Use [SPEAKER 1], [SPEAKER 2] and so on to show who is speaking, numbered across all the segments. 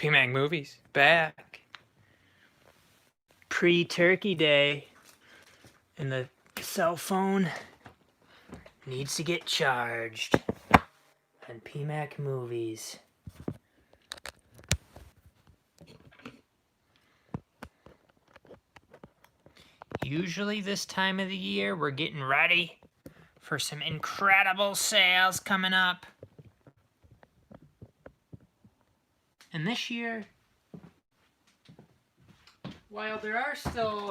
[SPEAKER 1] PMAG Movies, back. Pre-Turkey Day, and the cell phone needs to get charged. And PMAG Movies. Usually this time of the year, we're getting ready for some incredible sales coming up. And this year, while there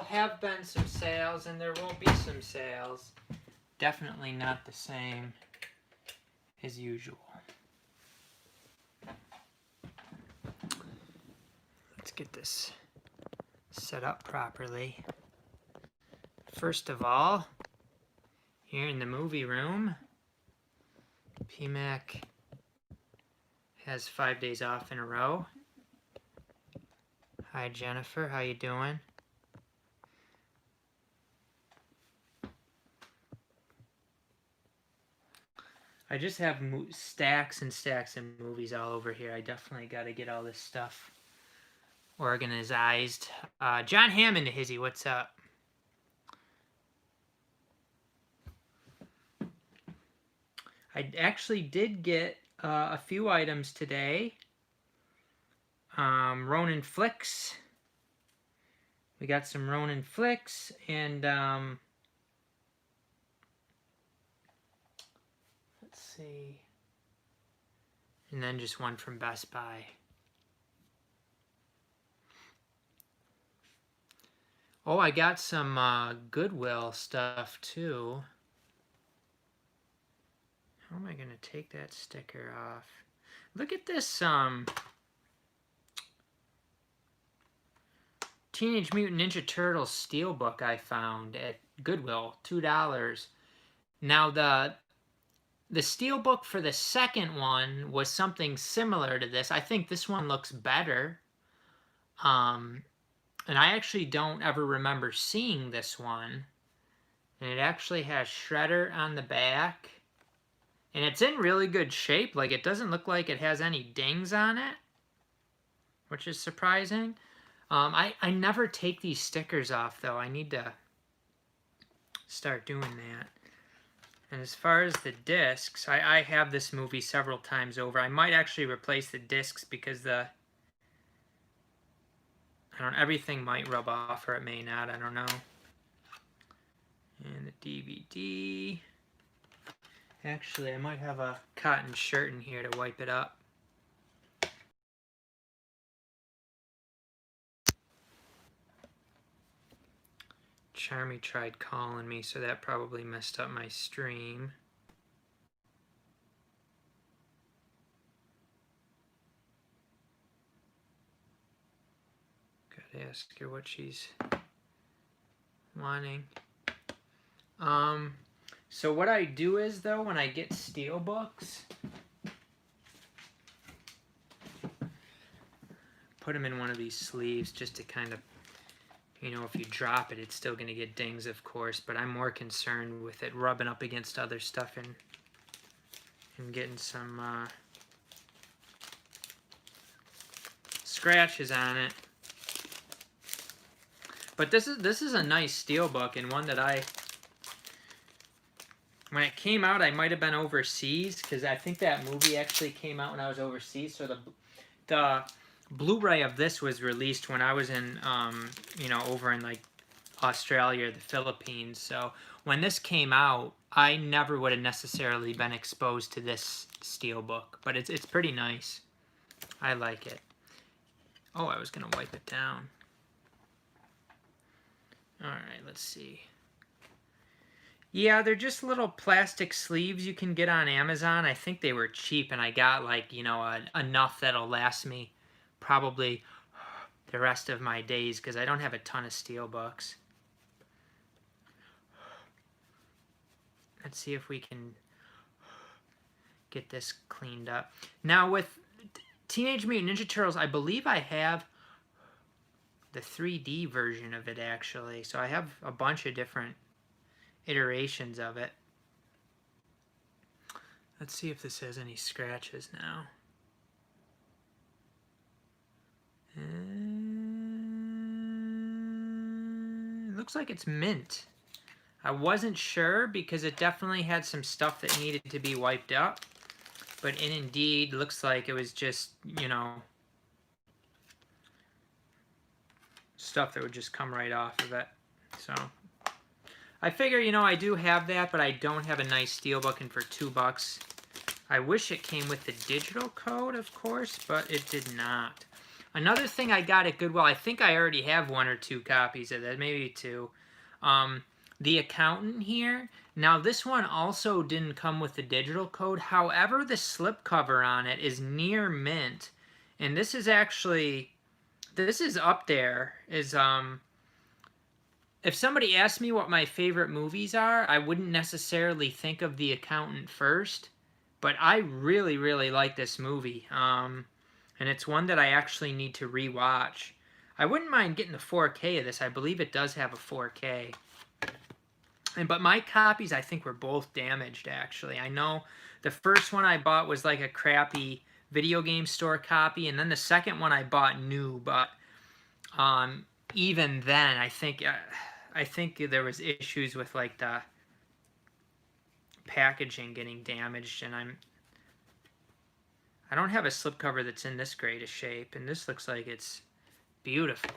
[SPEAKER 1] have been some sales, and there will be some sales, definitely not the same as usual. Let's get this set up properly. First of all, here in the movie room, PMAC has 5 days off in a row. Hi Jennifer, how you doing? I just have stacks and stacks of movies all over here. I definitely got to get all this stuff organized. John Hammond, Hizzy, what's up? I actually did get a few items today. Ronin Flicks. We got some Ronin Flicks, and let's see. And then just one from Best Buy. Oh, I got some Goodwill stuff too. How am I going to take that sticker off? Look at this Teenage Mutant Ninja Turtles Steelbook I found at Goodwill, $2. Now the Steelbook for the second one was something similar to this. I think this one looks better. And I actually don't ever remember seeing this one. And it actually has Shredder on the back. And it's in really good shape. Like, it doesn't look like it has any dings on it, which is surprising. I never take these stickers off, though. I need to start doing that. And as far as the discs, I have this movie several times over. I might actually replace the discs because everything might rub off, or it may not. I don't know. And the DVD. Actually, I might have a cotton shirt in here to wipe it up. Charmy tried calling me, so that probably messed up my stream. Gotta ask her what she's wanting. So what I do is, though, when I get Steelbooks, put them in one of these sleeves just to kind of, you know, if you drop it, it's still going to get dings, of course, but I'm more concerned with it rubbing up against other stuff and getting some scratches on it. But this is a nice Steelbook, and one that when it came out, I might have been overseas, because I think that movie actually came out when I was overseas, so the Blu-ray of this was released when I was in, you know, over in like Australia or the Philippines. So when this came out, I never would have necessarily been exposed to this Steelbook, but it's pretty nice. I like it. Oh, I was gonna wipe it down. All right, let's see. Yeah, they're just little plastic sleeves you can get on Amazon. I think they were cheap, and I got, like, you know, enough that'll last me probably the rest of my days, because I don't have a ton of Steelbooks. Let's see if we can get this cleaned up. Now, with Teenage Mutant Ninja Turtles, I believe I have the 3D version of it, actually. So I have a bunch of different iterations of it. Let's see if this has any scratches now. looks like it's mint. I wasn't sure because it definitely had some stuff that needed to be wiped up. But it indeed looks like it was just, you know, stuff that would just come right off of it. So I figure, you know, I do have that, but I don't have a nice Steelbook, and for $2. I wish it came with the digital code, of course, but it did not. Another thing I got at Goodwill, I think I already have 1 or 2 copies of that, maybe 2. The Accountant here. Now, this one also didn't come with the digital code. However, the slipcover on it is near mint. And this is actually, this is up there. If somebody asked me what my favorite movies are, I wouldn't necessarily think of The Accountant first. But I really, really like this movie. And it's one that I actually need to rewatch. I wouldn't mind getting the 4K of this. I believe it does have a 4K. But my copies, I think, were both damaged, actually. I know the first one I bought was like a crappy video game store copy, and then the second one I bought new, but even then, I think there was issues with like the packaging getting damaged, and I don't have a slipcover that's in this great a shape, and this looks like it's beautiful.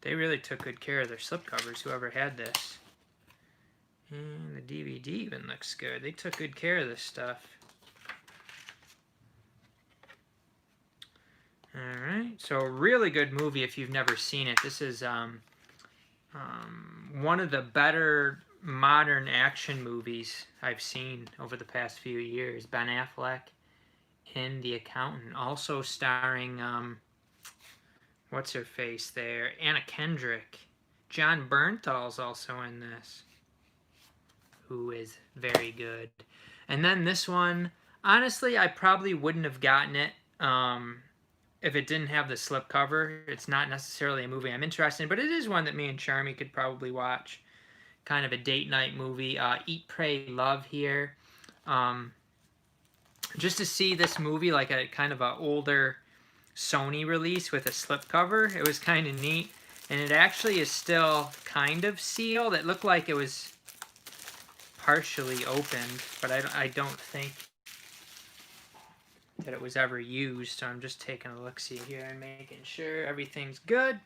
[SPEAKER 1] They really took good care of their slipcovers, whoever had this. And the DVD even looks good. They took good care of this stuff. Alright, so a really good movie if you've never seen it. This is one of the better modern action movies I've seen over the past few years. Ben Affleck in The Accountant. Also starring... what's her face there? Anna Kendrick. John Bernthal's also in this, who is very good. And then this one, honestly, I probably wouldn't have gotten it if it didn't have the slipcover. It's not necessarily a movie I'm interested in, but it is one that me and Charmy could probably watch. Kind of a date night movie. Eat, Pray, Love here. Just to see this movie, like a kind of an older Sony release with a slipcover. It was kind of neat, and it actually is still kind of sealed. It looked like it was partially opened, but I don't think that it was ever used, so I'm just taking a look-see here and making sure everything's good.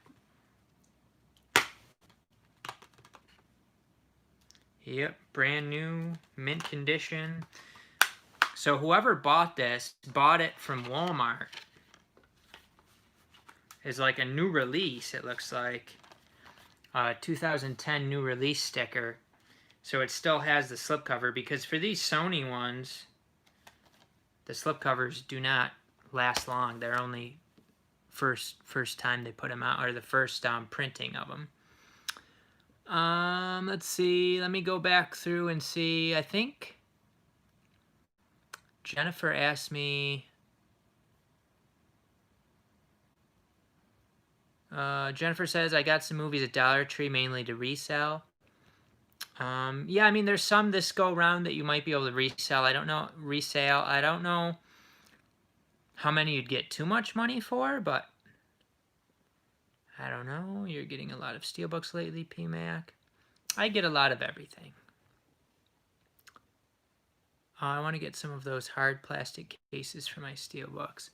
[SPEAKER 1] Yep, brand new, mint condition. So whoever bought this bought it from Walmart. Is like a new release, it looks like. 2010 new release sticker. So it still has the slipcover, because for these Sony ones, the slipcovers do not last long. They're only first time they put them out, or the first printing of them. Let's see. Let me go back through and see. I think Jennifer asked me... Jennifer says, I got some movies at Dollar Tree mainly to resell. Yeah, I mean, there's some this go around that you might be able to resell. I don't know. I don't know how many you'd get too much money for, but I don't know. You're getting a lot of Steelbooks lately, PMac. I get a lot of everything. I want to get some of those hard plastic cases for my Steelbooks.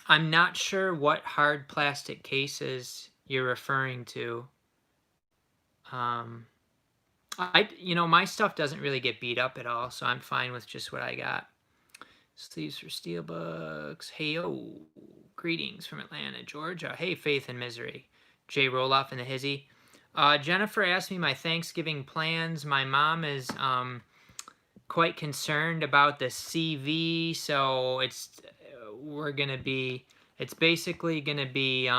[SPEAKER 1] I'm not sure what hard plastic cases you're referring to. You know, my stuff doesn't really get beat up at all, so I'm fine with just what I got. Sleeves for Steelbooks. Hey, yo. Greetings from Atlanta, Georgia. Hey, Faith and Misery. Jay Roloff and the Hizzy. Jennifer asked me my Thanksgiving plans. My mom is quite concerned about the CV, so it's basically gonna be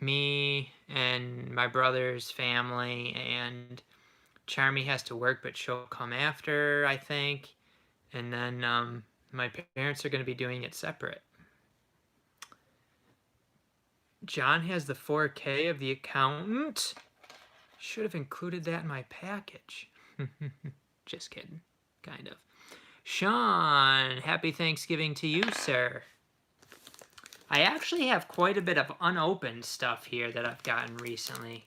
[SPEAKER 1] me and my brother's family, and Charmy has to work, but she'll come after, I think, and then my parents are gonna be doing it separate. John has the 4K of The Accountant. Should have included that in my package. Just kidding, kind of. Sean, happy Thanksgiving to you, sir. I actually have quite a bit of unopened stuff here that I've gotten recently.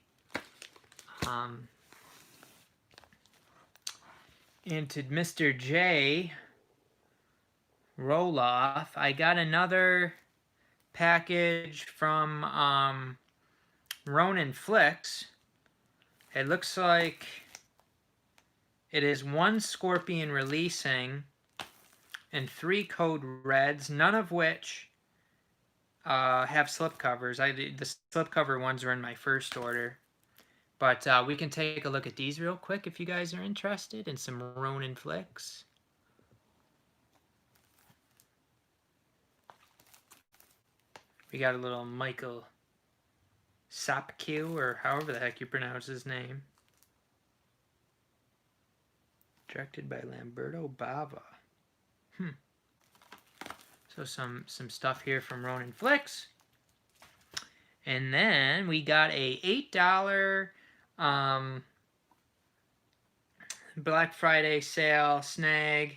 [SPEAKER 1] And to Mr. J Roloff, I got another package from Ronin Flicks. It looks like it is 1 Scorpion releasing and 3 Code Reds, none of which have slipcovers. The slipcover ones were in my first order. But we can take a look at these real quick if you guys are interested in some Ronin Flicks. We got a little Michael Sopkiw, or however the heck you pronounce his name. Directed by Lamberto Bava. So some stuff here from Ronin Flicks. And then we got a $8 Black Friday sale snag.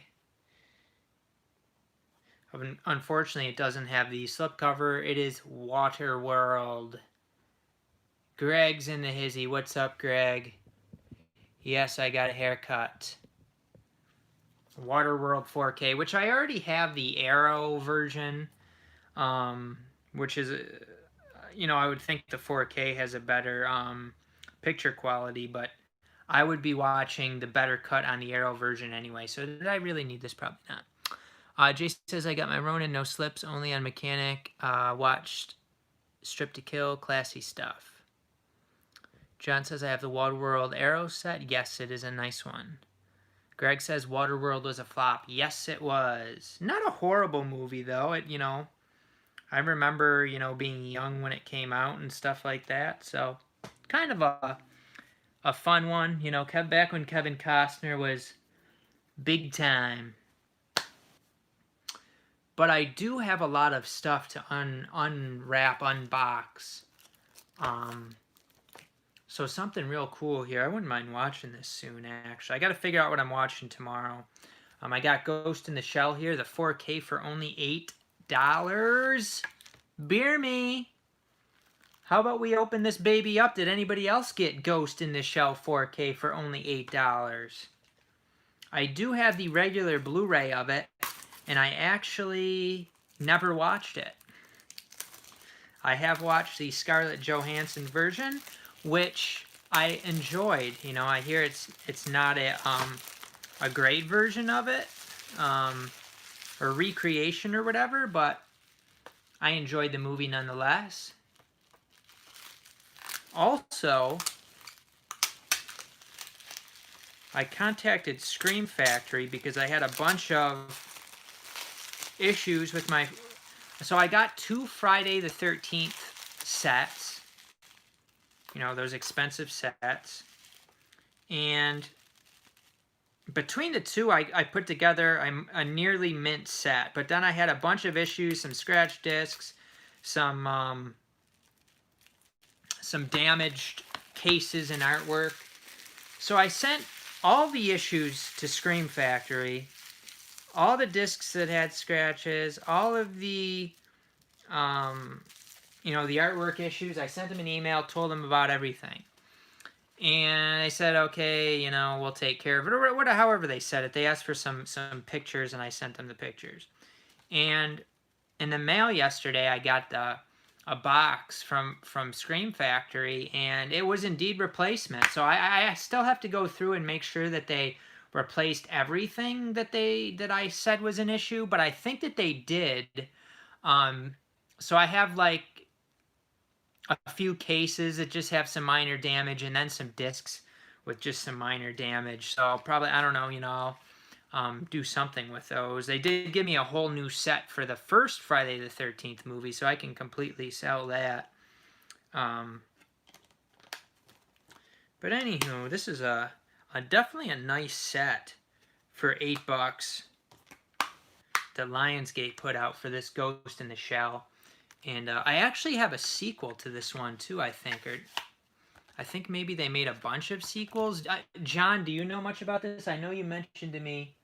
[SPEAKER 1] Unfortunately, it doesn't have the slipcover. It is Waterworld. Greg's in the hizzy. What's up, Greg? Yes, I got a haircut. Waterworld 4K, which I already have the Arrow version, which is, I would think the 4K has a better picture quality, but I would be watching the better cut on the Arrow version anyway, so did I really need this? Probably not. Jason says, I got my Ronin, no slips, only on mechanic. Watched Strip to Kill, classy stuff. John says, I have the Waterworld Arrow set. Yes, it is a nice one. Greg says, Waterworld was a flop. Yes, it was. Not a horrible movie, though. I remember, being young when it came out and stuff like that. So, kind of a fun one. Back when Kevin Costner was big time. But I do have a lot of stuff to unwrap, unbox. So something real cool here. I wouldn't mind watching this soon, actually. I got to figure out what I'm watching tomorrow. I got Ghost in the Shell here, the 4K for only $8. Beer me. How about we open this baby up? Did anybody else get Ghost in the Shell 4K for only $8? I do have the regular Blu-ray of it, and I actually never watched it. I have watched the Scarlett Johansson version, which I enjoyed. I hear it's not a great version of it, or recreation or whatever, but I enjoyed the movie nonetheless. Also, I contacted Scream Factory because I had a bunch of issues with my... So I got 2 Friday the 13th sets. Those expensive sets. And between the two, I put together a nearly mint set. But then I had a bunch of issues, some scratch discs, some damaged cases and artwork. So I sent all the issues to Scream Factory, all the discs that had scratches, all of the the artwork issues. I sent them an email, told them about everything. And they said, okay, we'll take care of it. Or however they said it. They asked for some pictures, and I sent them the pictures. And in the mail yesterday, I got a box from Scream Factory, and it was indeed replacement. So I still have to go through and make sure that they replaced everything that I said was an issue, but I think that they did. So I have like a few cases that just have some minor damage, and then some discs with just some minor damage. So I'll probably, I don't know, do something with those. They did give me a whole new set for the first Friday the 13th movie, so I can completely sell that. But anywho, this is definitely a nice set for $8 that Lionsgate put out for this Ghost in the Shell. And I actually have a sequel to this one too, I think. Or I think maybe they made a bunch of sequels. John, do you know much about this? I know you mentioned to me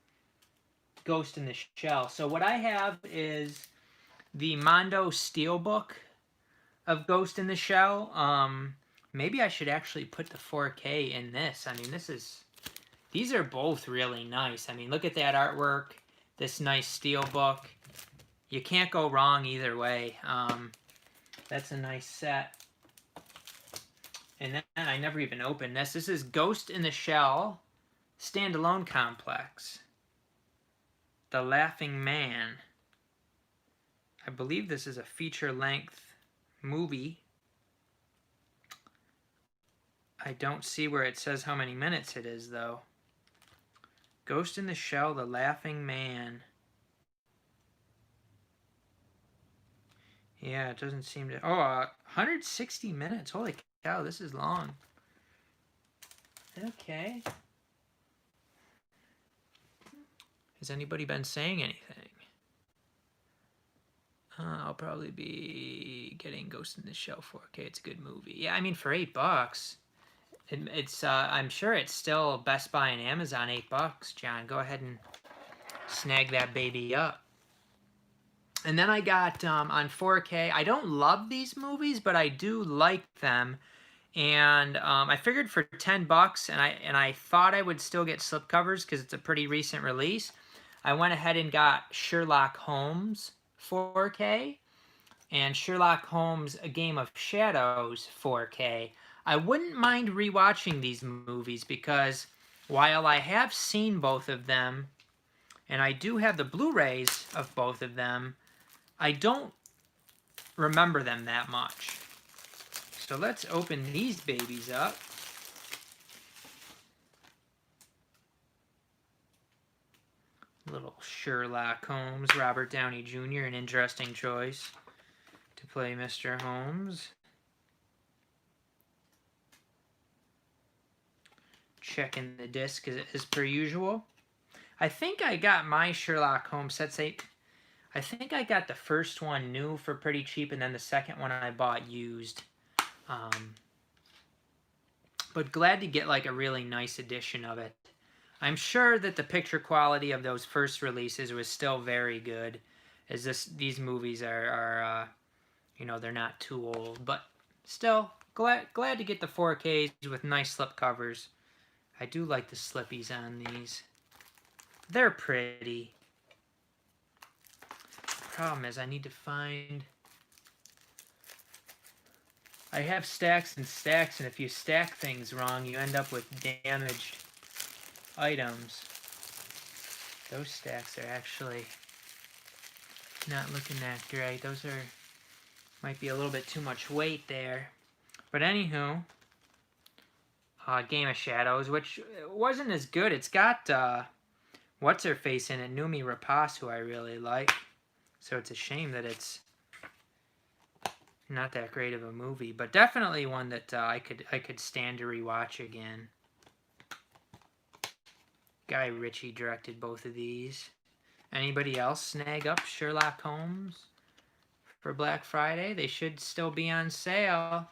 [SPEAKER 1] Ghost in the Shell. So what I have is the Mondo Steelbook of Ghost in the Shell. Maybe I should actually put the 4K in this. I mean, these are both really nice. I mean, look at that artwork. This nice Steelbook. You can't go wrong either way. That's a nice set. And then I never even opened this. This is Ghost in the Shell Standalone Complex. The Laughing Man. I believe this is a feature-length movie. I don't see where it says how many minutes it is, though. Ghost in the Shell, The Laughing Man. Yeah, it doesn't seem to... Oh, 160 minutes. Holy cow, this is long. Okay. Has anybody been saying anything? I'll probably be getting Ghost in the Shell 4K. It's a good movie. Yeah, I mean, for $8, it's I'm sure it's still Best Buy and Amazon, $8. John, go ahead and snag that baby up. And then I got on 4K. I don't love these movies, but I do like them. And I figured for $10, and I thought I would still get slipcovers because it's a pretty recent release. I went ahead and got Sherlock Holmes 4K and Sherlock Holmes: A Game of Shadows 4K. I wouldn't mind rewatching these movies because while I have seen both of them, and I do have the Blu-rays of both of them, I don't remember them that much. So let's open these babies up. Little Sherlock Holmes, Robert Downey Jr., an interesting choice to play Mr. Holmes. Checking the disc as per usual. I think I got my Sherlock Holmes sets. I think I got the first one new for pretty cheap, and then the second one I bought used. But glad to get like a really nice edition of it. I'm sure that the picture quality of those first releases was still very good, as these movies are you know, they're not too old, but still glad to get the 4Ks with nice slip covers. I do like the slippies on these. They're pretty. The problem is I need to find... I have stacks and stacks, and if you stack things wrong, you end up with damaged items. Those stacks are actually not looking that great. Those might be a little bit too much weight there. But anywho, Game of Shadows, which wasn't as good. It's got what's-her-face in it, Noomi Rapace, who I really like. So it's a shame that it's not that great of a movie, but definitely one that I could stand to rewatch again. Guy Ritchie directed both of these. Anybody else snag up Sherlock Holmes for Black Friday? They should still be on sale.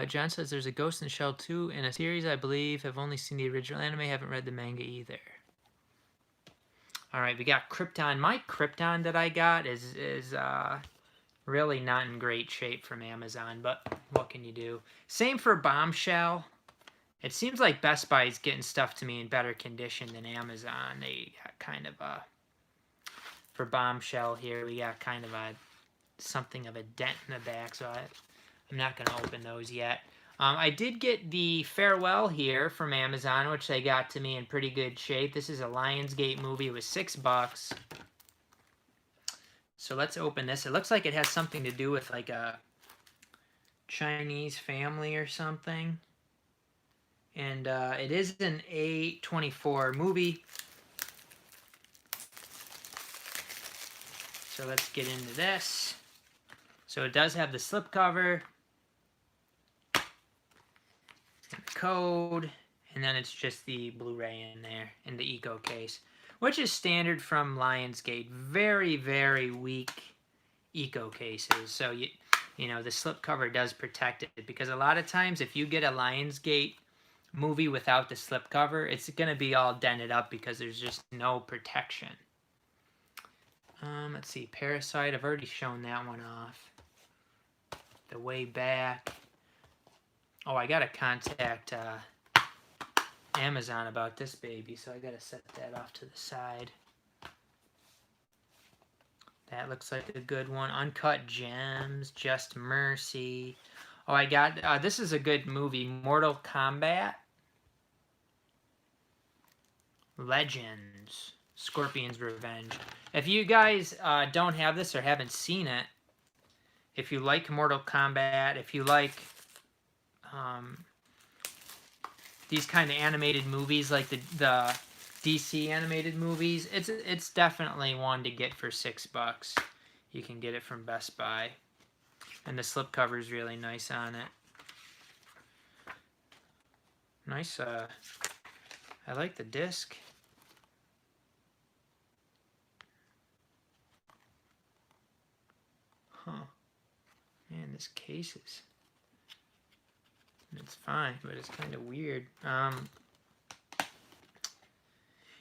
[SPEAKER 1] John says there's a Ghost in the Shell 2 in a series, I believe. Have only seen the original anime, haven't read the manga either. Alright, we got Krypton. My Krypton that I got is really not in great shape from Amazon, but what can you do? Same for Bombshell. It seems like Best Buy is getting stuff to me in better condition than Amazon. They got kind of a... For Bombshell here, we got kind of something of a dent in the back, so I'm not going to open those yet. I did get the Farewell here from Amazon, which they got to me in pretty good shape. This is a Lionsgate movie. It was $6. So let's open this. It looks like it has something to do with like a Chinese family or something. And it is an A24 movie. So let's get into this. So it does have the slipcover. Code, and then it's just the Blu-ray in there in the Eco case, which is standard from Lionsgate. Very, very weak Eco cases. So you know the slipcover does protect it, because a lot of times if you get a Lionsgate movie without the slipcover, it's going to be all dented up because there's just no protection. Let's see, Parasite, I've already shown that one off. The Way Back. Oh, I got to contact Amazon about this baby, so I got to set that off to the side. That looks like a good one. Uncut Gems, Just Mercy. Oh, I got, this is a good movie, Mortal Kombat. Legends, Scorpion's Revenge. If you guys don't have this or haven't seen it, if you like Mortal Kombat, if you like these kind of animated movies, like the DC animated movies, it's definitely one to get for $6. You can get it from Best Buy, and the slipcover is really nice on it. Nice. I like the disc. Huh. Man, this case is... It's fine, but it's kind of weird.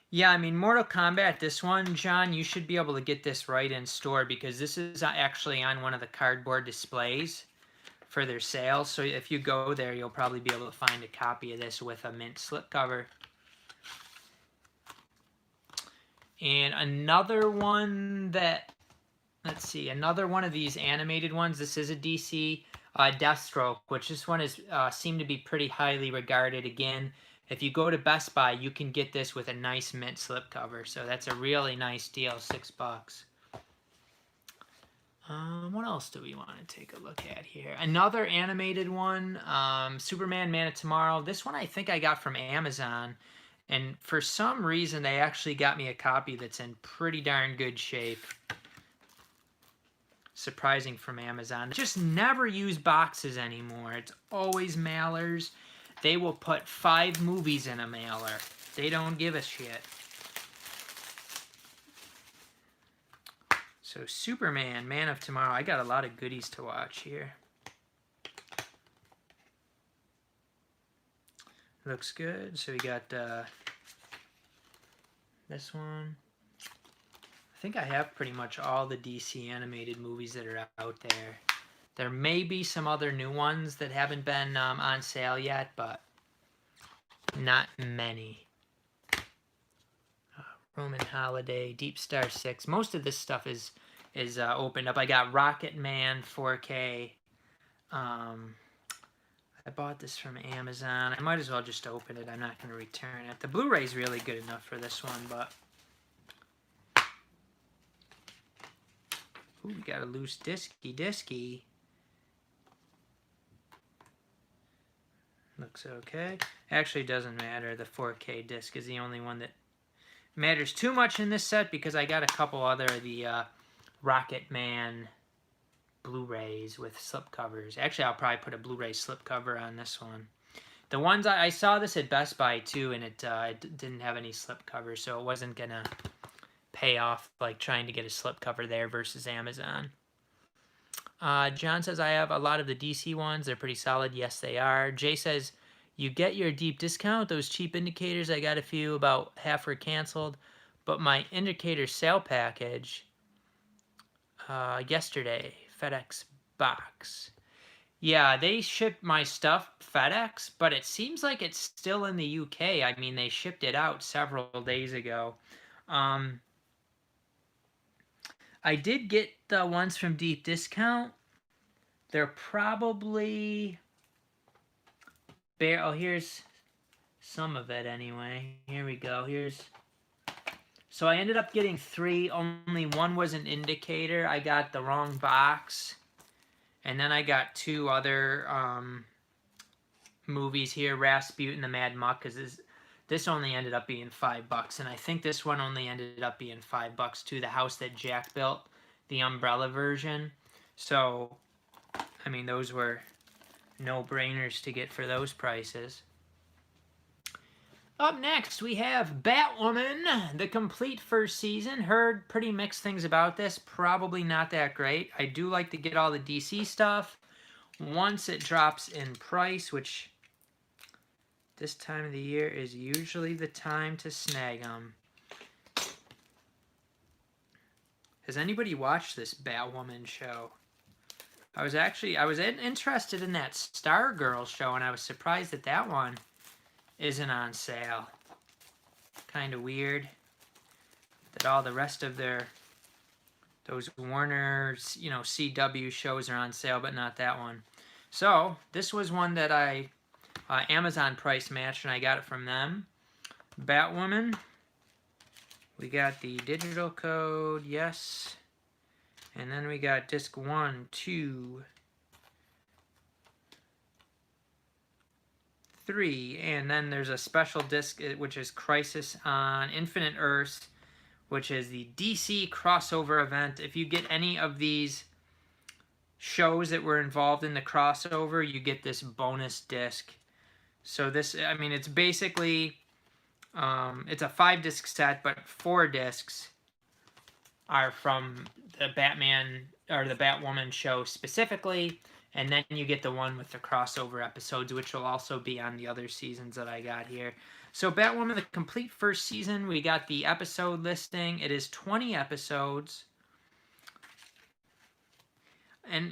[SPEAKER 1] Yeah, I mean, Mortal Kombat, this one, John, you should be able to get this right in store because this is actually on one of the cardboard displays for their sale. So if you go there, you'll probably be able to find a copy of this with a mint slipcover. And another one that, let's see, another one of these animated ones, this is a DC, Deathstroke, which this one is seemed to be pretty highly regarded. Again, if you go to Best Buy, you can get this with a nice mint slipcover. So that's a really nice deal, $6. What else do we want to take a look at here? Another animated one, Superman, Man of Tomorrow. This one I think I got from Amazon. And for some reason, they actually got me a copy that's in pretty darn good shape. Surprising from Amazon. Just never use boxes anymore. It's always mailers. They will put 5 movies in a mailer. They don't give a shit. So Superman, Man of Tomorrow. I got a lot of goodies to watch here. Looks good. So we got this one. I think I have pretty much all the DC animated movies that are out there. There may be some other new ones that haven't been on sale yet, but not many. Roman Holiday, Deep Star 6. Most of this stuff is opened up. I got Rocket Man 4K. I bought this from Amazon. I might as well just open it. I'm not going to return it. The Blu-ray's really good enough for this one, but... Ooh, we got a loose disky. Looks okay. Actually, doesn't matter. The 4K disc is the only one that matters too much in this set because I got a couple other of the Rocket Man Blu-rays with slipcovers. Actually, I'll probably put a Blu-ray slipcover on this one. The ones I saw this at Best Buy too, and it didn't have any slipcovers, so it wasn't gonna pay off like trying to get a slipcover there versus Amazon. John says I have a lot of the DC ones. They're pretty solid. Yes, they are. Jay says you get your deep discount. Those cheap indicators, I got a few, about half were canceled, but my indicator sale package yesterday, FedEx box. Yeah, they shipped my stuff FedEx, but it seems like it's still in the UK. I mean, they shipped it out several days ago. I did get the ones from Deep Discount. They're probably... Oh, here's some of it anyway. Here we go. So I ended up getting 3. Only one was an indicator. I got the wrong box. And then I got 2 other movies here. Rasputin, the Mad Muck. Because this only ended up being $5. And I think this one only ended up being $5 too. The House That Jack Built. The umbrella version. So, I mean, those were no-brainers to get for those prices. Up next, we have Batwoman, the complete first season. Heard pretty mixed things about this. Probably not that great. I do like to get all the DC stuff once it drops in price, which This time of the year is usually the time to snag them. Has anybody watched this Batwoman show? I was interested in that Stargirl show, and I was surprised that that one isn't on sale. Kind of weird that all the rest of those Warner's, CW shows are on sale, but not that one. So this was one that I Amazon price matched, and I got it from them. Batwoman. We got the digital code, yes. And then we got disc 1, 2, 3. And then there's a special disc, which is Crisis on Infinite Earths, which is the DC crossover event. If you get any of these shows that were involved in the crossover, you get this bonus disc. So this, I mean, it's basically, it's a 5-disc set, but 4 discs are from the Batman or the Batwoman show specifically, and then you get the one with the crossover episodes, which will also be on the other seasons that I got here. So Batwoman, the complete first season, we got the episode listing. It is 20 episodes. And,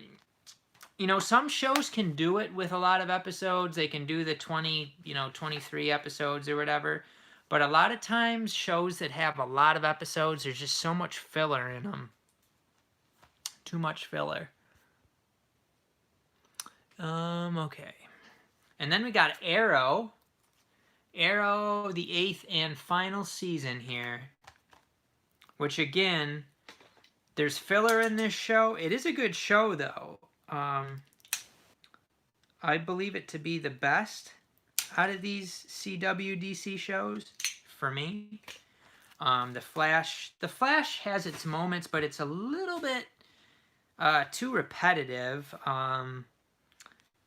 [SPEAKER 1] some shows can do it with a lot of episodes. They can do the 23 episodes or whatever. But a lot of times, shows that have a lot of episodes, there's just so much filler in them. Too much filler. Okay. And then we got Arrow. Arrow, the 8th and final season here. Which, again, there's filler in this show. It is a good show, though. I believe it to be the best out of these CW DC shows for me. The Flash has its moments, but it's a little bit too repetitive.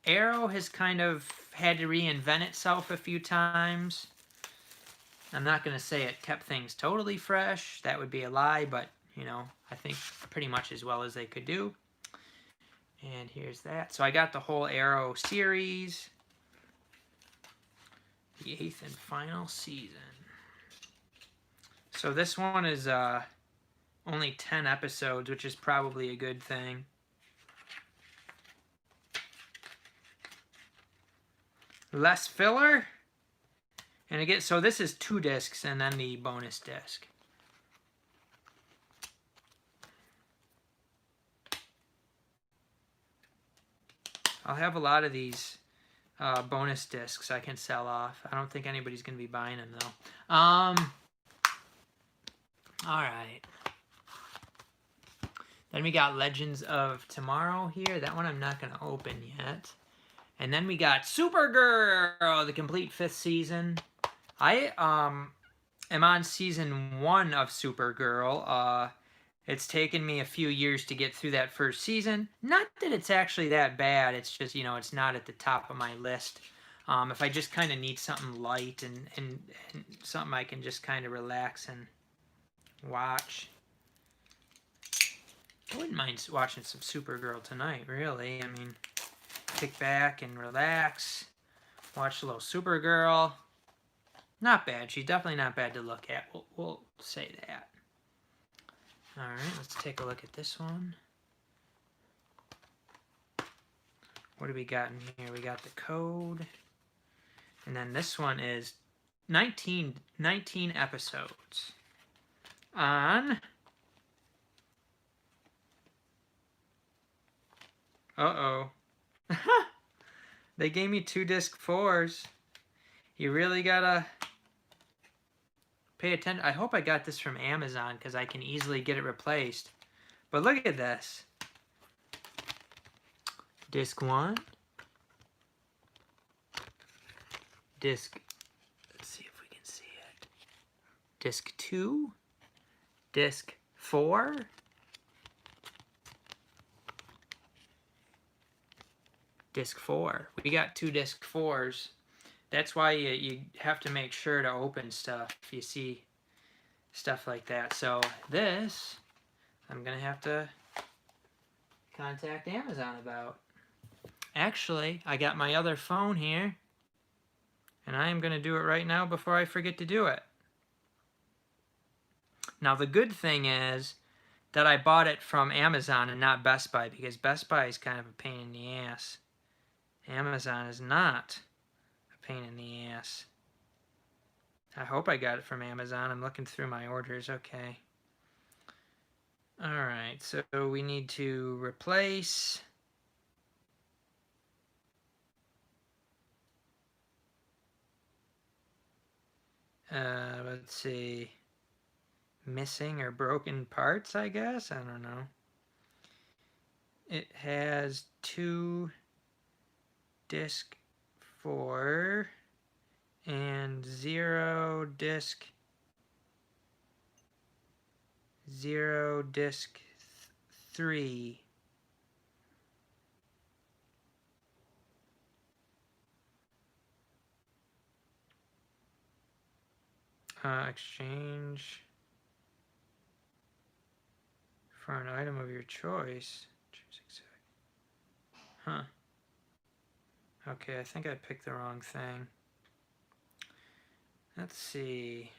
[SPEAKER 1] Arrow has kind of had to reinvent itself a few times. I'm not going to say it kept things totally fresh. That would be a lie, but, I think pretty much as well as they could do. And here's that. So I got the whole Arrow series. The 8th and final season. So this one is only 10 episodes, which is probably a good thing. Less filler. And again, so this is 2 discs and then the bonus disc. I'll have a lot of these bonus discs I can sell off. I don't think anybody's going to be buying them, though. Alright. Then we got Legends of Tomorrow here. That one I'm not going to open yet. And then we got Supergirl, the complete 5th season. I am on season 1 of Supergirl. It's taken me a few years to get through that first season. Not that it's actually that bad. It's just, it's not at the top of my list. If I just kind of need something light and something I can just kind of relax and watch. I wouldn't mind watching some Supergirl tonight, really. I mean, kick back and relax. Watch a little Supergirl. Not bad. She's definitely not bad to look at. We'll say that. Alright, let's take a look at this one. What do we got in here? We got the code. And then this one is 19 episodes. On... Uh-oh. They gave me 2 disc 4s. You really gotta pay attention. I hope I got this from Amazon because I can easily get it replaced. But look at this. Disc 1. Disc, let's see if we can see it. Disc 2. Disc 4. Disc 4. We got 2 disc 4s. That's why you have to make sure to open stuff if you see stuff like that. So this, I'm going to have to contact Amazon about. Actually, I got my other phone here, And I am going to do it right now before I forget to do it. Now the good thing is that I bought it from Amazon and not Best Buy, because Best Buy is kind of a pain in the ass. Amazon is not a pain in the ass. I hope I got it from Amazon. I'm looking through my orders. Okay. Alright, so we need to replace. Let's see. Missing or broken parts, I guess? I don't know. It has 2 disc 4 and 0 disc 3. Exchange for an item of your choice. Huh. Okay, I think I picked the wrong thing. Let's see.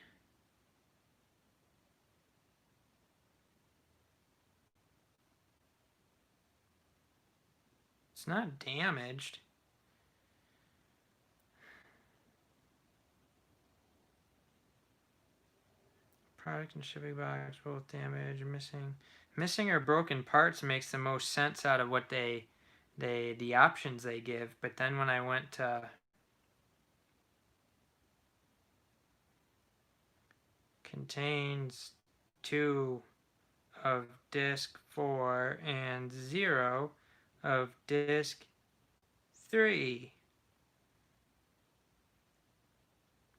[SPEAKER 1] It's not damaged. Product and shipping box, both damaged or missing. Missing or broken parts makes the most sense out of what the options they give. But then when I went to contains 2 of disc 4 and 0 of disc 3.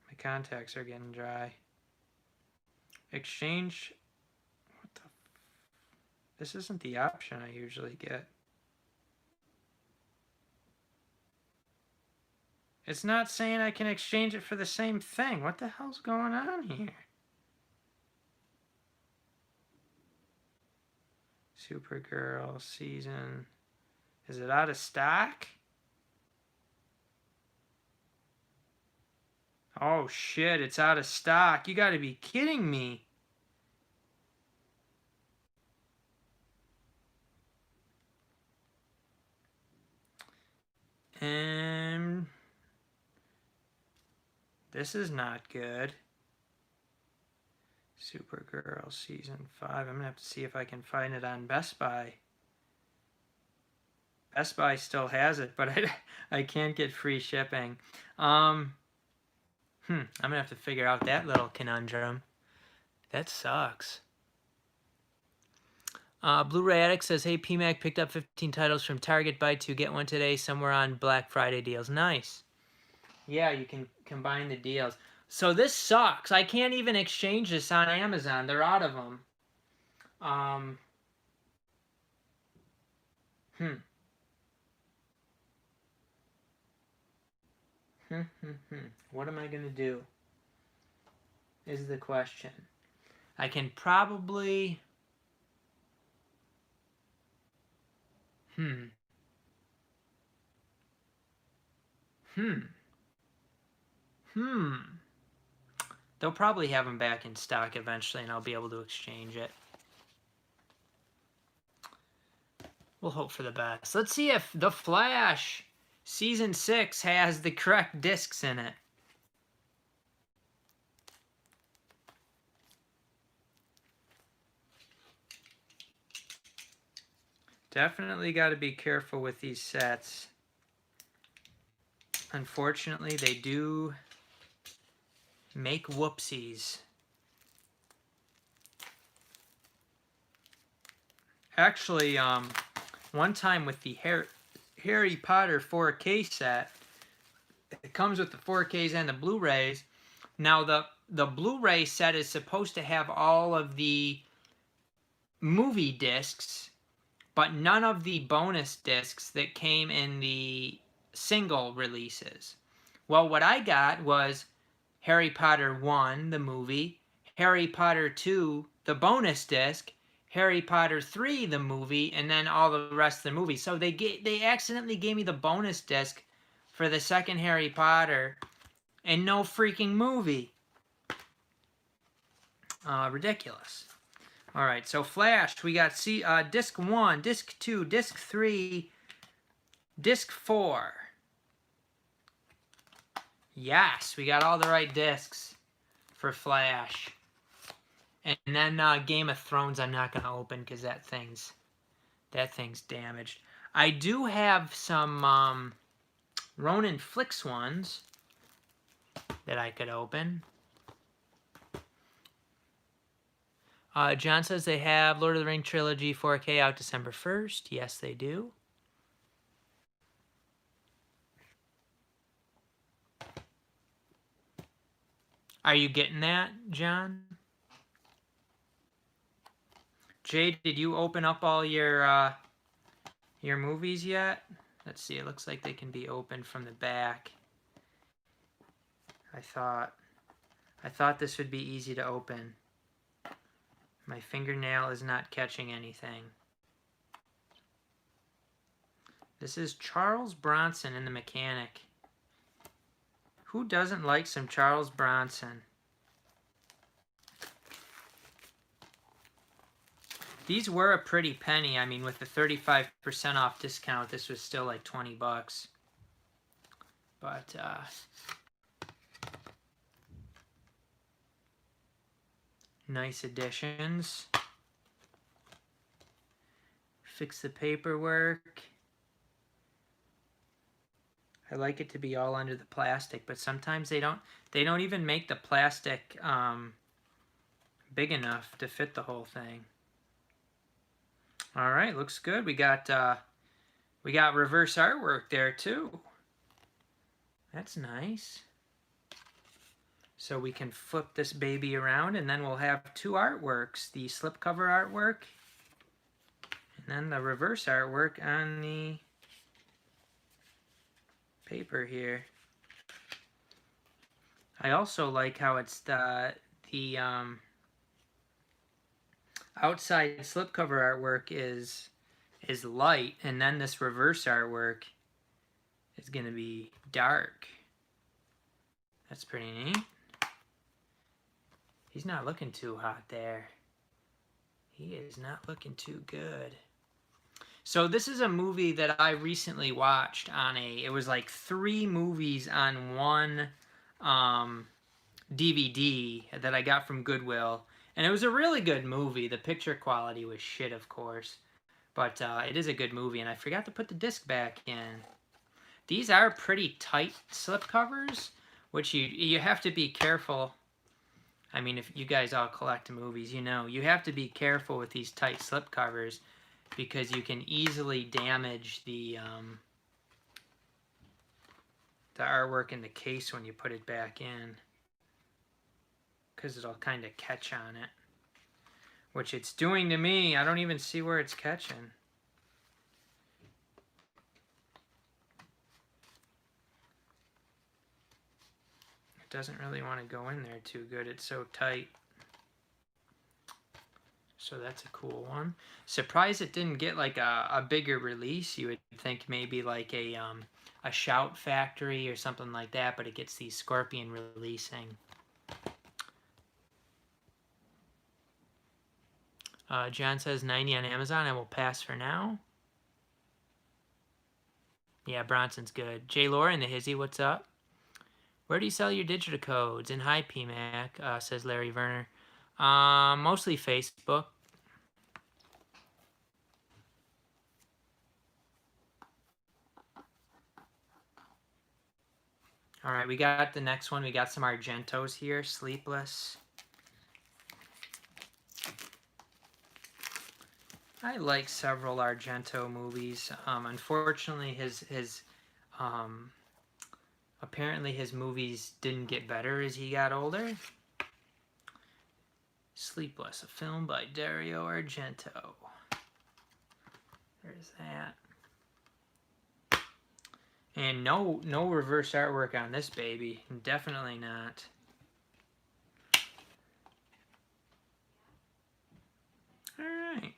[SPEAKER 1] My contacts are getting dry. Exchange. What the? This isn't the option I usually get. It's not saying I can exchange it for the same thing. What the hell's going on here? Supergirl season. Is it out of stock? Oh shit, it's out of stock. You gotta be kidding me. And this is not good. Supergirl season 5. I'm gonna have to see if I can find it on Best Buy. Best Buy still has it, but I can't get free shipping. I'm gonna have to figure out that little conundrum. That sucks. Blu-ray Addict says, hey, PMAC picked up 15 titles from Target. Buy 2, get 1 today, somewhere on Black Friday deals. Nice. Yeah, you can combine the deals. So this sucks. I can't even exchange this on Amazon. They're out of them. What am I going to do? Is the question. I can probably... They'll probably have them back in stock eventually, and I'll be able to exchange it. We'll hope for the best. Let's see if The Flash Season 6 has the correct discs in it. Definitely got to be careful with these sets. Unfortunately, they do make whoopsies. Actually, one time with the Harry Potter 4K set, it comes with the 4Ks and the Blu-rays. Now, the Blu-ray set is supposed to have all of the movie discs, but none of the bonus discs that came in the single releases. Well, what I got was Harry Potter 1, the movie, Harry Potter 2, the bonus disc, Harry Potter 3, the movie, and then all the rest of the movie. So they accidentally gave me the bonus disc for the second Harry Potter, and no freaking movie. Ridiculous. All right, so Flash, we got disc 1, disc 2, disc 3, disc 4. Yes, we got all the right discs for Flash. And then Game of Thrones I'm not going to open because that thing's damaged. I do have some Ronin Flicks ones that I could open. John says they have Lord of the Ring Trilogy 4K out December 1st. Yes, they do. Are you getting that, John? Jay, did you open up all your movies yet? Let's see. It looks like they can be opened from the back. I thought this would be easy to open. My fingernail is not catching anything. This is Charles Bronson in The Mechanic. Who doesn't like some Charles Bronson? These were a pretty penny. I mean, with the 35% off discount, this was still like 20 bucks. But, nice additions. Fix the paperwork. I like it to be all under the plastic, but sometimes they don't even make the plastic big enough to fit the whole thing. All right, looks good. We got reverse artwork there too. That's nice. So we can flip this baby around, and then we'll have two artworks: the slipcover artwork, and then the reverse artwork on the paper here. I also like how it's the outside slipcover artwork is light, and then this reverse artwork is going to be dark. That's pretty neat. He's not looking too hot there. He is not looking too good. So this is a movie that I recently watched on it was like 3 movies on one DVD that I got from Goodwill. And it was a really good movie. The picture quality was shit, of course. But it is a good movie, and I forgot to put the disc back in. These are pretty tight slipcovers, which you have to be careful. I mean, if you guys all collect movies, you know, you have to be careful with these tight slipcovers because you can easily damage the artwork in the case when you put it back in, because it'll kind of catch on it, which it's doing to me. I don't even see where it's catching. It doesn't really want to go in there too good. It's so tight. So that's a cool one. Surprised it didn't get like a bigger release. You would think maybe like a Shout Factory or something like that, but it gets the Scorpion releasing. John says 90 on Amazon. I will pass for now. Yeah, Bronson's good. Jay Laura in the Hizzy, what's up? Where do you sell your digital codes? In Hi PMAC, says Larry Werner. Mostly Facebook. All right, we got the next one. We got some Argentos here. Sleepless. I like several Argento movies. Unfortunately, his apparently his movies didn't get better as he got older. Sleepless, a film by Dario Argento. There's that. And no reverse artwork on this baby. Definitely not. Alright.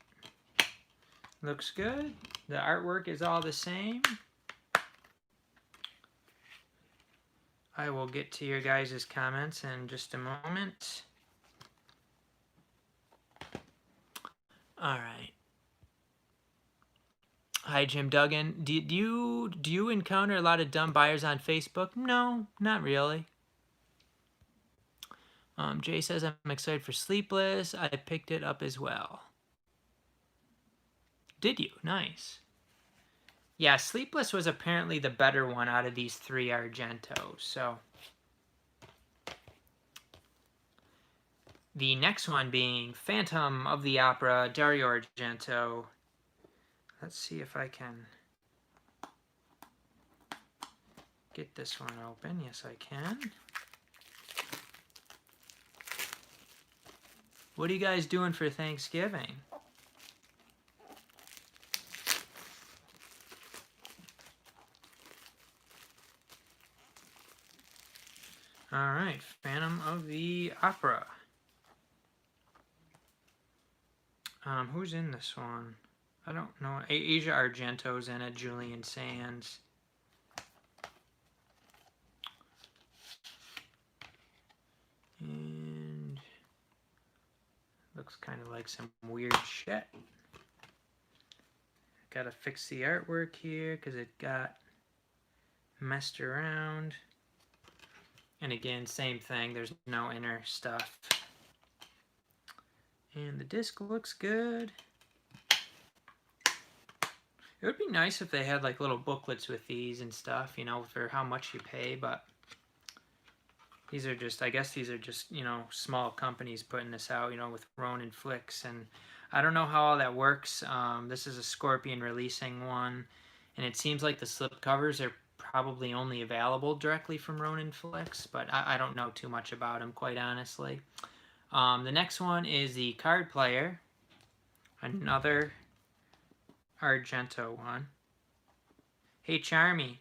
[SPEAKER 1] Looks good. The artwork is all the same. I will get to your guys' comments in just a moment. All right. Hi, Jim Duggan. Do you encounter a lot of dumb buyers on Facebook? No, not really. Jay says, I'm excited for Sleepless. I picked it up as well. Did you? Nice. Yeah, Sleepless was apparently the better one out of these 3 Argentos. So the next one being Phantom of the Opera, Dario Argento. Let's see if I can get this one open. Yes, I can. What are you guys doing for Thanksgiving? All right, Phantom of the Opera. Who's in this one? I don't know. Asia Argento's in it. Julian Sands. And looks kind of like some weird shit. Gotta fix the artwork here because it got messed around. And again, same thing. There's no inner stuff. And the disc looks good. It would be nice if they had like little booklets with these and stuff, you know, for how much you pay, but these are just, I guess these are just, you know, small companies putting this out, you know, with Ronin Flicks, and I don't know how all that works. This is a Scorpion releasing one, and it seems like the slip covers are probably only available directly from Ronin Flicks, but I don't know too much about them, quite honestly. The next one is the Card Player, another Argento one. Hey, Charmy.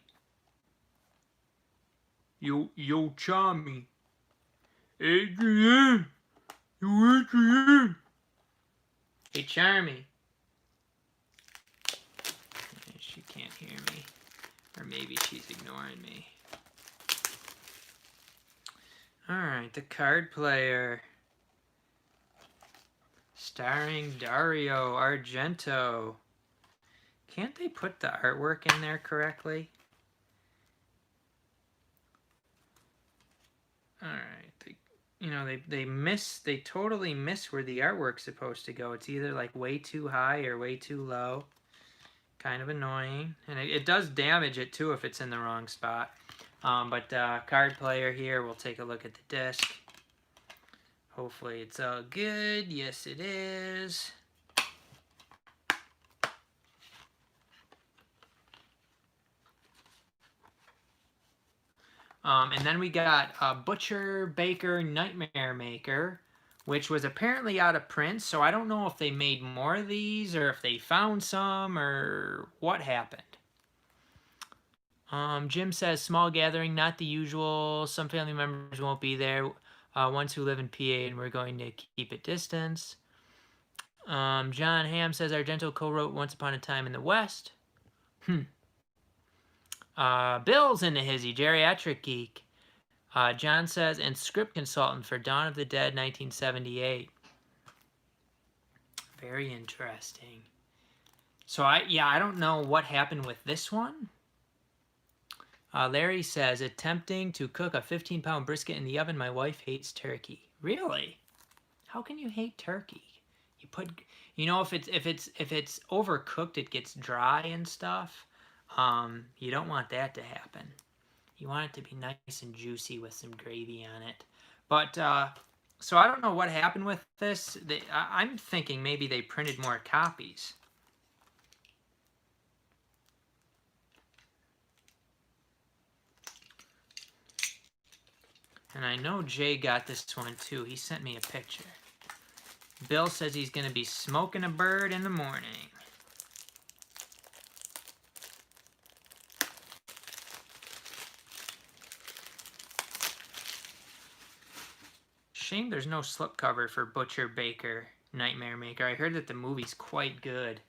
[SPEAKER 1] Yo, Charmy. Adrian. Yo, Adrian. Hey, Charmy. She can't hear me. Or maybe she's ignoring me. Alright, the Card Player. Starring Dario Argento. Can't they put the artwork in there correctly? Alright, they totally miss where the artwork's supposed to go. It's either like way too high or way too low. Kind of annoying. And it does damage it too if it's in the wrong spot. But Card Player here, we'll take a look at the disc. Hopefully it's all good. Yes, it is. And then we got Butcher Baker Nightmare Maker, which was apparently out of print. So I don't know if they made more of these or if they found some or what happened. Jim says, small gathering, not the usual. Some family members won't be there. Ones who live in PA, and we're going to keep it distance. John Ham says, Argento co-wrote Once Upon a Time in the West. Bill's into hizzy, geriatric geek. John says, and script consultant for Dawn of the Dead, 1978. Very interesting. So I don't know what happened with this one. Larry says, attempting to cook a 15-pound brisket in the oven. My wife hates turkey. Really? How can you hate turkey? You put, you know, if it's overcooked, it gets dry and stuff. You don't want that to happen. You want it to be nice and juicy with some gravy on it. But so I don't know what happened with this. I'm thinking maybe they printed more copies. And I know Jay got this one too. He sent me a picture. Bill says he's going to be smoking a bird in the morning. Shame there's no slipcover for Butcher Baker Nightmare Maker. I heard that the movie's quite good.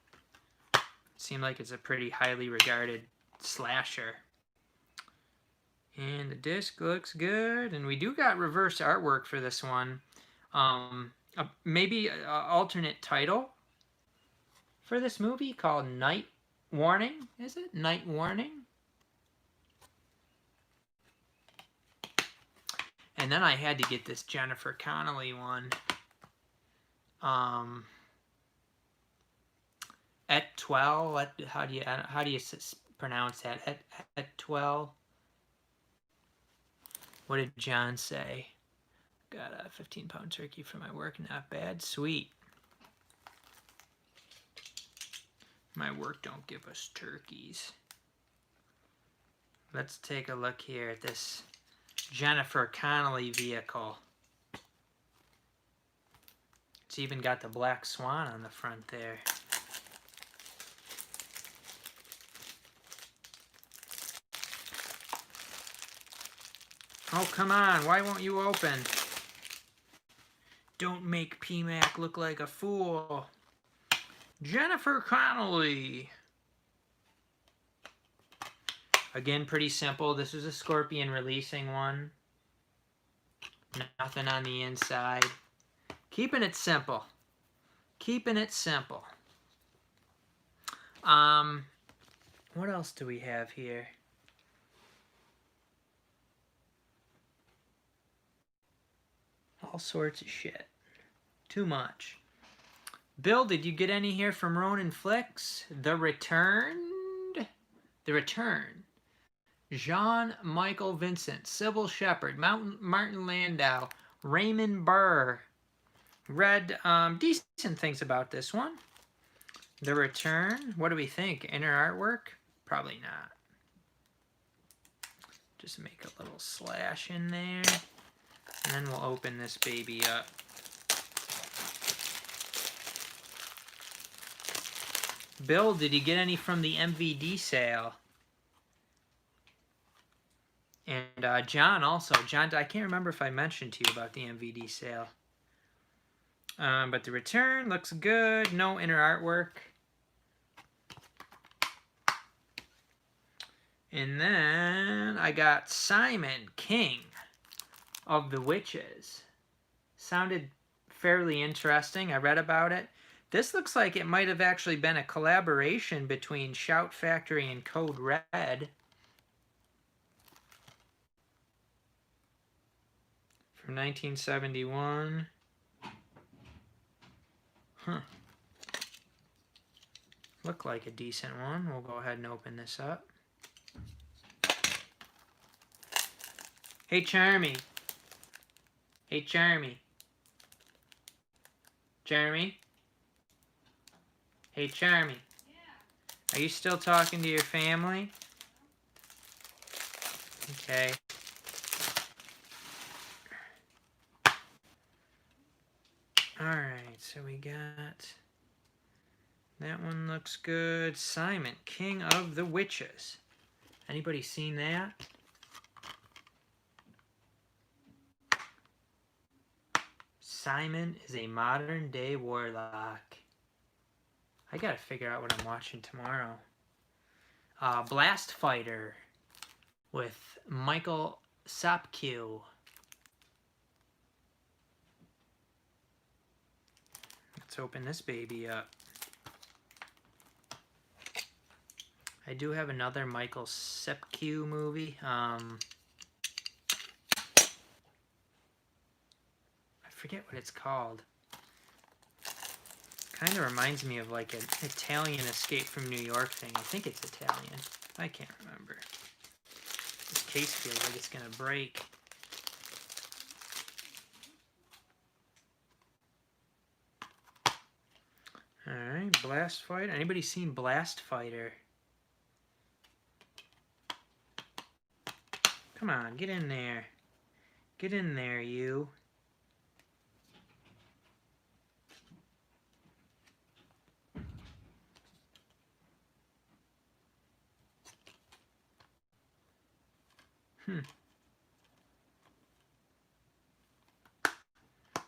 [SPEAKER 1] It seemed like it's a pretty highly regarded slasher. And the disc looks good. And we do got reverse artwork for this one. Maybe an alternate title for this movie called Night Warning. Is it? Night Warning? And then I had to get this Jennifer Connelly one. Et 12. How do you pronounce that? Et 12. What did John say? Got a 15-pound turkey for my work. Not bad. Sweet. My work don't give us turkeys. Let's take a look here at this Jennifer Connelly vehicle. It's even got the black swan on the front there. Oh, come on. Why won't you open? Don't make PMAC look like a fool. Jennifer Connelly. Again, pretty simple. This is a Scorpion releasing one. Nothing on the inside. Keeping it simple. Keeping it simple. What else do we have here? All sorts of shit. Too much. Bill, did you get any here from Ronin Flicks? The Returned? The Return. Jean-Michael Vincent, Sybil Shepherd, Martin Landau, Raymond Burr. Read decent things about this one. The Return. What do we think? Inner artwork? Probably not. Just make a little slash in there. And then we'll open this baby up. Bill, did you get any from the MVD sale? And John also. John, I can't remember if I mentioned to you about the MVD sale. But the Return looks good. No inner artwork. And then I got Simon King of the Witches. Sounded fairly interesting. I read about it. This looks like it might have actually been a collaboration between Shout Factory and Code Red. From 1971. Huh. Looked like a decent one. We'll go ahead and open this up. Hey, Charmy. Hey, Charmy. Jeremy? Hey, Charmy. Yeah. Are you still talking to your family? Okay. Alright, so we got... That one looks good. Simon, King of the Witches. Anybody seen that? Simon is a modern-day warlock. I gotta figure out what I'm watching tomorrow. Blast Fighter with Michael Sopkiw. Let's open this baby up. I do have another Michael Sopkiw movie. I forget what it's called. Kind of reminds me of like an Italian Escape from New York thing. I think it's Italian. I can't remember. This case feels like it's gonna break. Alright, Blast Fighter. Anybody seen Blast Fighter? Come on, get in there. Get in there, you.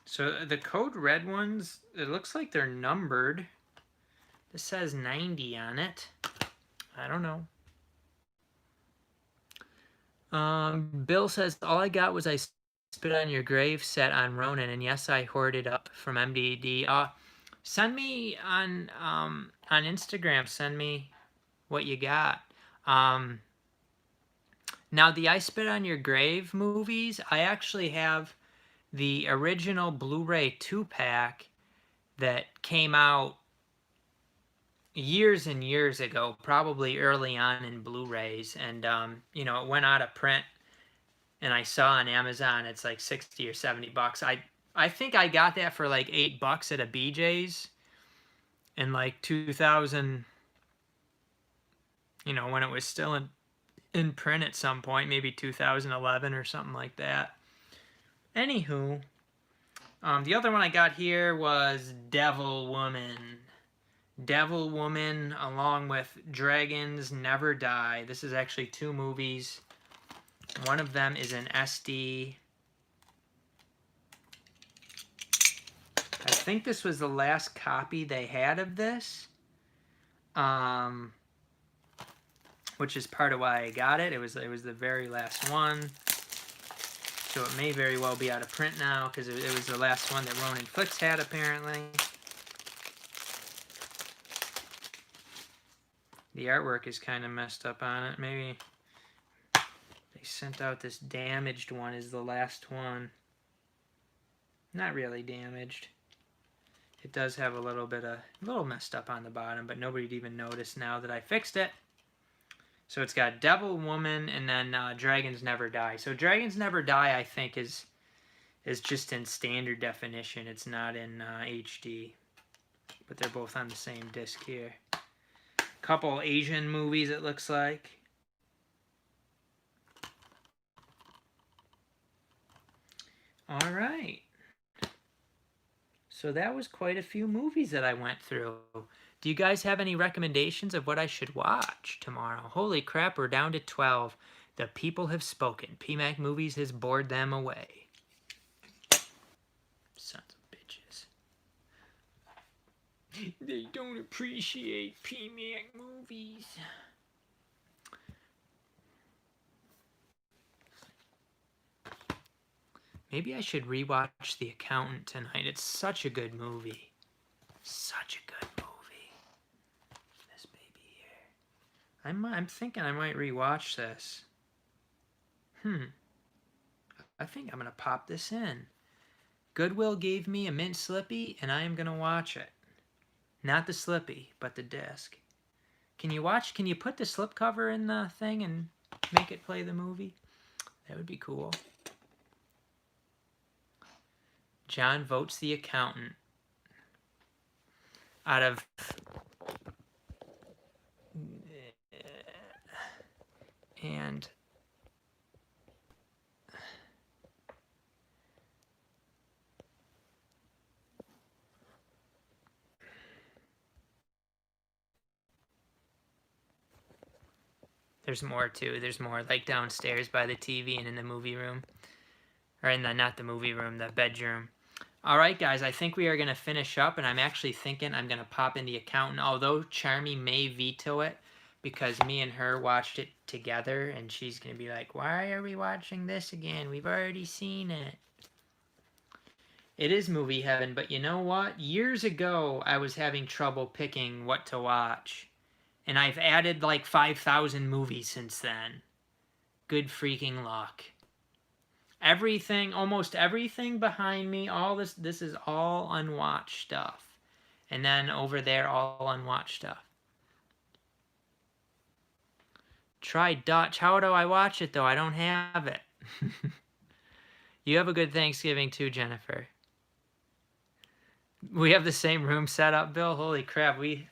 [SPEAKER 1] So the Code Red ones, it looks like they're numbered. This says 90 on it. I don't know. Bill says, all I got was I Spit on Your Grave set on Ronin, and yes, I hoarded up from MDD. Send me on Instagram, send me what you got. Now, the I Spit on Your Grave movies, I actually have the original Blu-ray 2-pack that came out years and years ago, probably early on in Blu-rays, and you know, it went out of print, and I saw on Amazon it's like 60 or 70 bucks. I think I got that for like $8 at a BJ's in like 2000, you know, when it was still in print at some point, maybe 2011 or something like that. Anywho, the other one I got here was Devil Woman. Devil Woman, along with Dragons Never Die. This is actually 2 movies. One of them is an SD. I think this was the last copy they had of this, which is part of why I got it. It was the very last one, so it may very well be out of print now because it was the last one that Ronin Flicks had apparently. The artwork is kind of messed up on it. Maybe they sent out this damaged one as the last one. Not really damaged. It does have a little messed up on the bottom, but nobody'd even notice now that I fixed it. So it's got Devil Woman and then Dragons Never Die. So Dragons Never Die, I think, is just in standard definition. It's not in HD, but they're both on the same disc here. Couple Asian movies, it looks like. All right. So that was quite a few movies that I went through. Do you guys have any recommendations of what I should watch tomorrow? Holy crap, we're down to 12. The people have spoken. PMAC Movies has bored them away. Sons of bitches. They don't appreciate PMAC Movies. Maybe I should rewatch The Accountant tonight. It's such a good movie. Such a good movie. This baby here. I'm thinking I might rewatch this. I think I'm gonna pop this in. Goodwill gave me a mint slippy, and I am gonna watch it. Not the slippy, but the disc. Can you put the slipcover in the thing and make it play the movie? That would be cool. John votes The Accountant. Out of and there's more too. There's more like downstairs by the TV and in the movie room. Or in the, not the movie room, the bedroom. All right, guys, I think we are going to finish up, and I'm actually thinking I'm going to pop in The Accountant, although Charmy may veto it because me and her watched it together, and she's going to be like, why are we watching this again? We've already seen it. It is movie heaven, but you know what? Years ago, I was having trouble picking what to watch, and I've added like 5,000 movies since then. Good freaking luck. Everything, almost everything behind me, all this is all unwatched stuff. And then over there, all unwatched stuff. Try Dutch. How do I watch it, though? I don't have it. You have a good Thanksgiving, too, Jennifer. We have the same room set up, Bill. Holy crap, we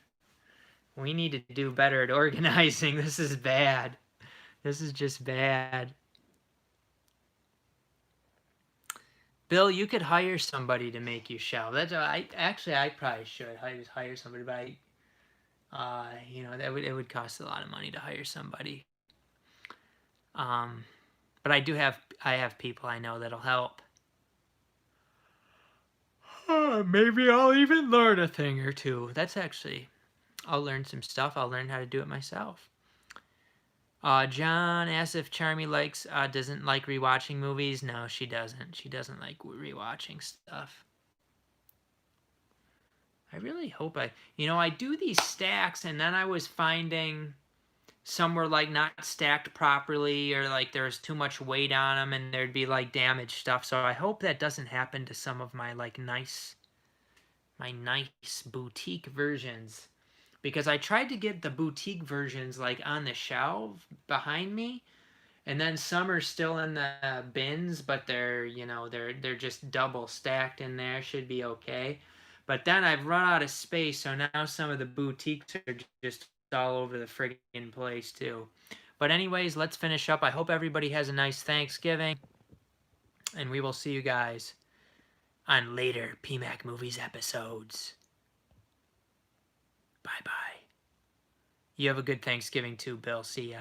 [SPEAKER 1] need to do better at organizing. This is bad. This is just bad. Bill, you could hire somebody to make you shelve. That's I probably should hire somebody, but you know, it would cost a lot of money to hire somebody. But I have people I know that'll help. Maybe I'll even learn a thing or two. I'll learn some stuff. I'll learn how to do it myself. John asks if Charmy doesn't like rewatching movies. No, she doesn't. She doesn't like rewatching stuff. I really hope I do these stacks, and then I was finding some were like not stacked properly, or like there was too much weight on them, and there'd be like damaged stuff. So I hope that doesn't happen to some of my nice boutique versions, because I tried to get the boutique versions like on the shelf behind me, and then some are still in the bins, but they're just double stacked in there. Should be okay. But then I've run out of space, so now some of the boutiques are just all over the friggin' place too. But anyways, let's finish up. I hope everybody has a nice Thanksgiving, and we will see you guys on later PMAC Movies episodes. Bye bye. You have a good Thanksgiving too, Bill. See ya.